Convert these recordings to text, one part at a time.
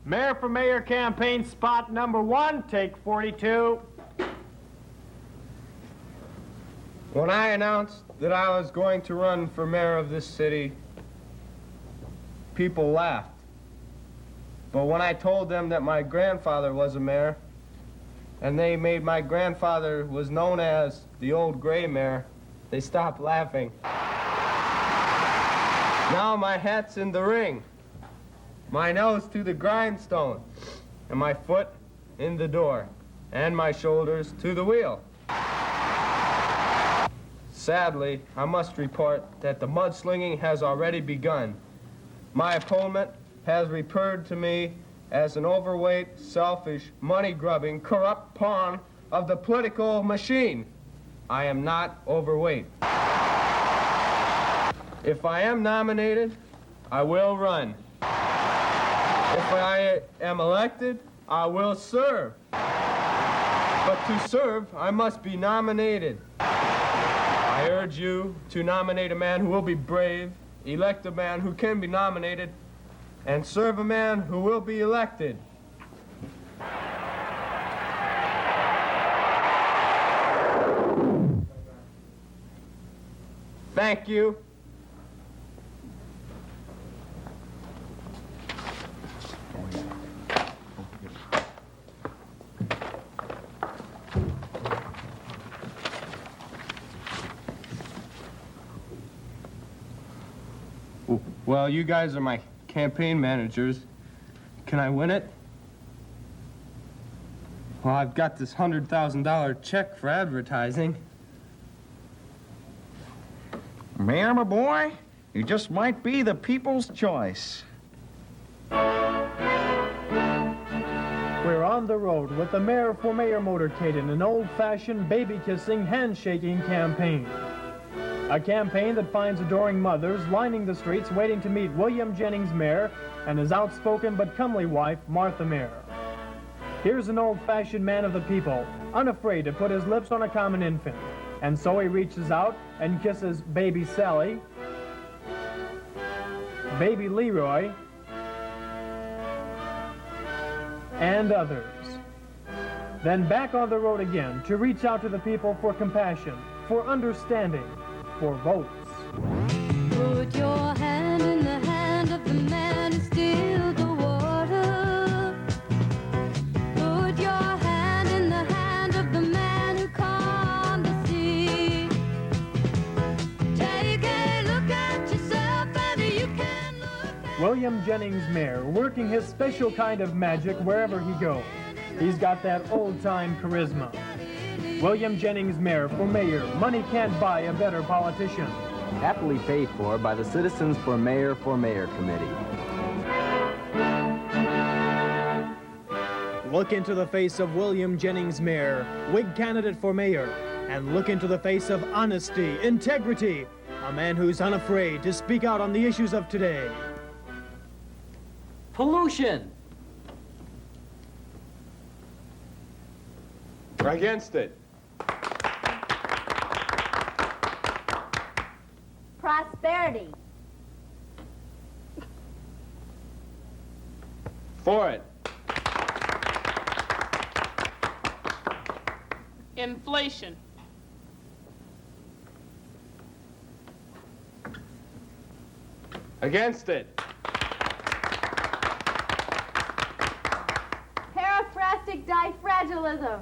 Mayor for Mayor campaign spot number 1, take 42. When I announced that I was going to run for mayor of this city, people laughed. But when I told them that my grandfather was a mayor, and they made my grandfather was known as the old gray mare, they stopped laughing. Now my hat's in the ring, my nose to the grindstone, and my foot in the door, and my shoulders to the wheel. Sadly, I must report that the mudslinging has already begun. My opponent has referred to me as an overweight, selfish, money-grubbing, corrupt pawn of the political machine. I am not overweight. If I am nominated, I will run. If I am elected, I will serve. But to serve, I must be nominated. I urge you to nominate a man who will be brave, elect a man who can be nominated, and serve a man who will be elected. Thank you. Well, you guys are my campaign managers. Can I win it? Well, I've got this $100,000 check for advertising. Mayor, my boy, you just might be the people's choice. We're on the road with the Mayor for Mayor motorcade in an old-fashioned baby-kissing, handshaking campaign. A campaign that finds adoring mothers lining the streets waiting to meet William Jennings Mare and his outspoken but comely wife, Martha Mare. Here's an old-fashioned man of the people, unafraid to put his lips on a common infant. And so he reaches out and kisses baby Sally, baby Leroy, and others. Then back on the road again to reach out to the people for compassion, for understanding, for votes. Put your hand in the hand of the man who steals the water. Put your hand in the hand of the man who calmed the sea. Take a look at yourself and you can look at William Jennings Mare, working his special kind of magic wherever he goes. He's got that old-time charisma. William Jennings Mare for mayor. Money can't buy a better politician. Happily paid for by the Citizens for Mayor Committee. Look into the face of William Jennings Mare, Whig candidate for mayor, and look into the face of honesty, integrity, a man who's unafraid to speak out on the issues of today. Pollution. Against it. Prosperity. For it. Inflation. Against it. Paraphrastic difragilism.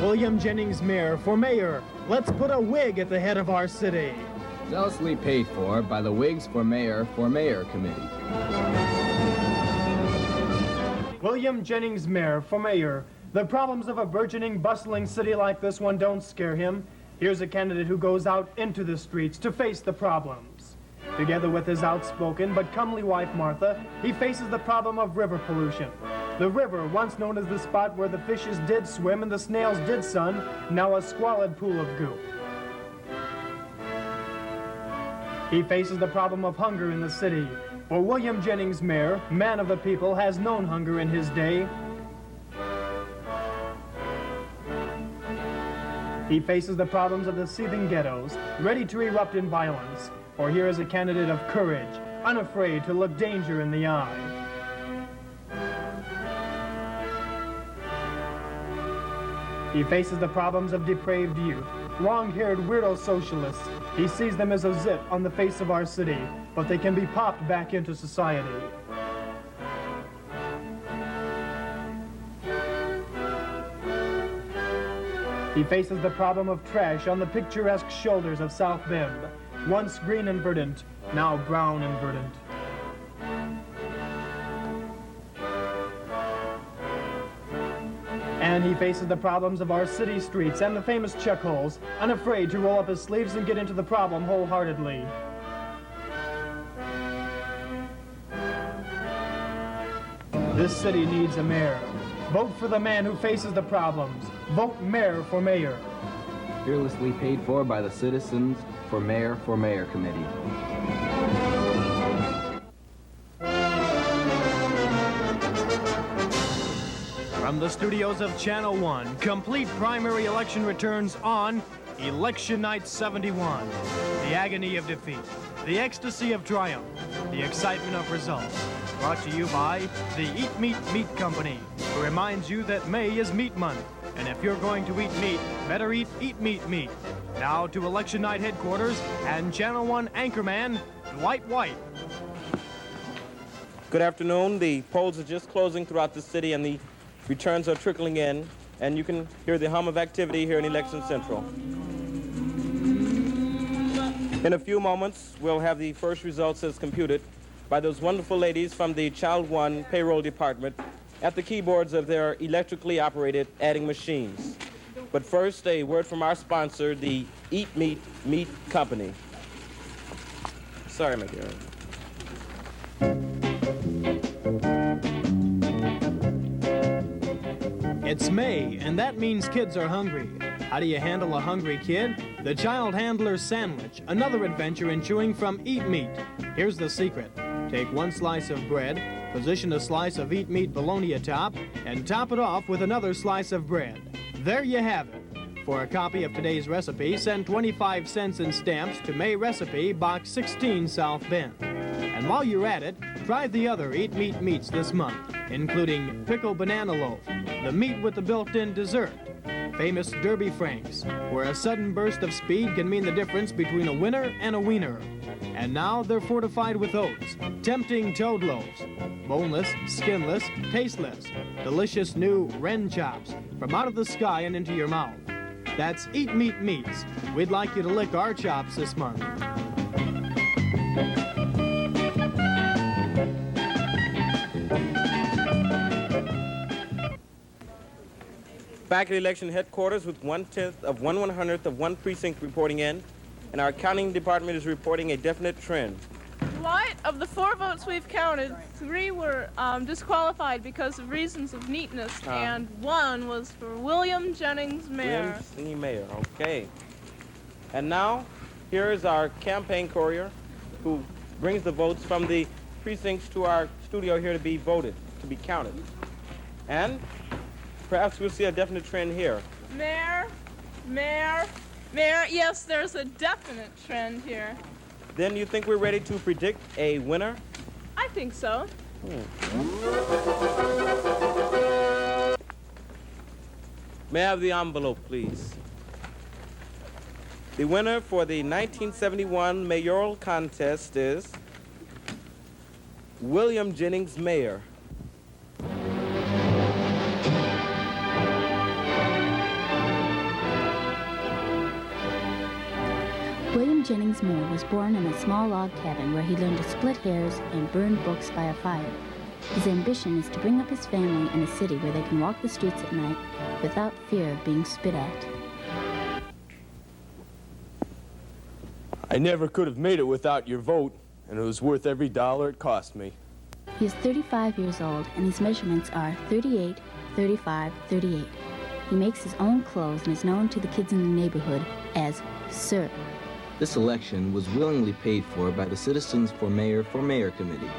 William Jennings Mare for mayor. Let's put a Whig at the head of our city. Zealously paid for by the Whigs for Mayor Committee. William Jennings Mare for mayor. The problems of a burgeoning, bustling city like this one don't scare him. Here's a candidate who goes out into the streets to face the problems. Together with his outspoken but comely wife, Martha, he faces the problem of river pollution. The river, once known as the spot where the fishes did swim and the snails did sun, now a squalid pool of goop. He faces the problem of hunger in the city. For William Jennings Mare, man of the people, has known hunger in his day. He faces the problems of the seething ghettos, ready to erupt in violence. Or here is a candidate of courage, unafraid to look danger in the eye. He faces the problems of depraved youth, long-haired weirdo socialists. He sees them as a zit on the face of our city, but they can be popped back into society. He faces the problem of trash on the picturesque shoulders of South Bend, once green and verdant, now brown and verdant. And he faces the problems of our city streets and the famous check holes, unafraid to roll up his sleeves and get into the problem wholeheartedly. This city needs a mayor. Vote for the man who faces the problems. Vote mayor for mayor. Fearlessly paid for by the citizens for Mayor Committee. From the studios of Channel 1, complete primary election returns on Election Night 71. The agony of defeat, the ecstasy of triumph, the excitement of results. Brought to you by the Eat Meat Company, who reminds you that May is Meat Month. And if you're going to eat meat, better eat meat. Now to Election Night headquarters and Channel 1 anchorman, Dwight White. Good afternoon. The polls are just closing throughout the city and the returns are trickling in, and you can hear the hum of activity here in Election Central. In a few moments, we'll have the first results as computed by those wonderful ladies from the Child 1 payroll department at the keyboards of their electrically operated adding machines. But first, a word from our sponsor, the Eat Meat Company. Sorry, McGarry. It's May, and that means kids are hungry. How do you handle a hungry kid? The Child Handler's Sandwich, another adventure in chewing from Eat Meat. Here's the secret. Take one slice of bread, position a slice of Eat Meat bologna atop, and top it off with another slice of bread. There you have it. For a copy of today's recipe, send 25 cents in stamps to May Recipe, Box 16, South Bend. And while you're at it, try the other Eat Meat meats this month, including Pickle Banana Loaf, the meat with the built-in dessert, famous Derby Franks, where a sudden burst of speed can mean the difference between a winner and a wiener. And now they're fortified with oats, tempting toad loaves, boneless, skinless, tasteless, delicious new wren chops from out of the sky and into your mouth. That's Eat Meat Meats. We'd like you to lick our chops this month. Back at election headquarters with 1/10 of 1/100th of one precinct reporting in, and our counting department is reporting a definite trend. Dwight, of the 4 votes we've counted, 3 were disqualified because of reasons of neatness, and 1 was for William Jennings Mare. William Mayor, okay. And now, here is our campaign courier who brings the votes from the precincts to our studio here to be voted, to be counted. And perhaps we'll see a definite trend here. Mayor, yes, there's a definite trend here. Then you think we're ready to predict a winner? I think so. May I have the envelope, please? The winner for the 1971 mayoral contest is William Jennings Mare. William Jennings Mare was born in a small log cabin where he learned to split hairs and burn books by a fire. His ambition is to bring up his family in a city where they can walk the streets at night without fear of being spit at. I never could have made it without your vote, and it was worth every dollar it cost me. He is 35 years old, and his measurements are 38, 35, 38. He makes his own clothes and is known to the kids in the neighborhood as Sir. This election was willingly paid for by the Citizens for Mayor Committee.